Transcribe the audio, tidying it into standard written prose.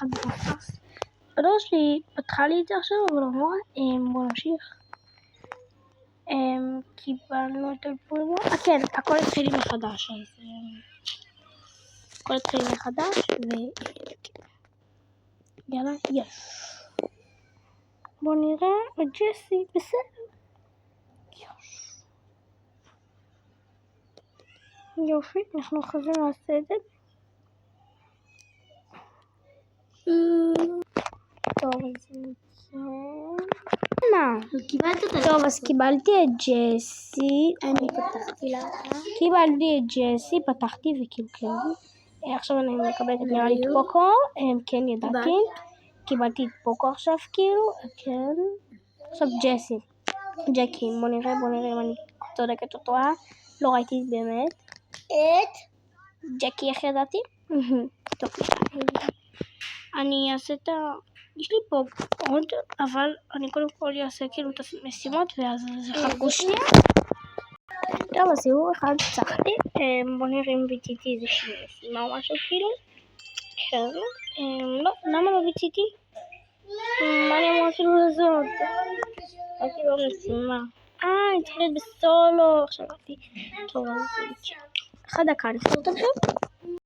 אחד במפס. הדור שלי פתחה לי את זה עכשיו, אבל אמרה, בוא נמשיך. קיבלנו את אלפולבו. כן, הכל התחיל מחדש, אז הכל התחיל מחדש, יאללה, יש. בוא נראה את ג'סי, בסדר. יופי, אנחנו חוזרים לעשות את זה. טוב, אז טוב, אז קיבלתי את ג'סי. אני פתחתי לה. קיבלתי את ג'סי, פתחתי וקלקלתי. עכשיו אני מקבלת את נראה לי את פוקו. כן, ידעתי. קיבלתי את פוקו עכשיו, כאילו. כן. עכשיו ג'סי. ג'קי, בוא נראה אם אני צודקת או טועה. לא ראיתי באמת. את ג'קי, איך ידעתי? טוב, אני אעשה את ה... יש לי פה עוד, אבל אני קודם כל אעשה כאילו את המשימות, ואז זה חכו שנייה. טוב, אז סיבוב אחד צחתי. בוא נראה אם ביציתי איזושהי משימה או משהו כאילו. כן. לא, למה לא ביציתי? מה אני אמורה כאילו לעשות? הייתי לא משימה. אני צריכה להיות בסולו. עכשיו ראיתי. טוב, אז אחד דקה, אני אסתור אותם שם.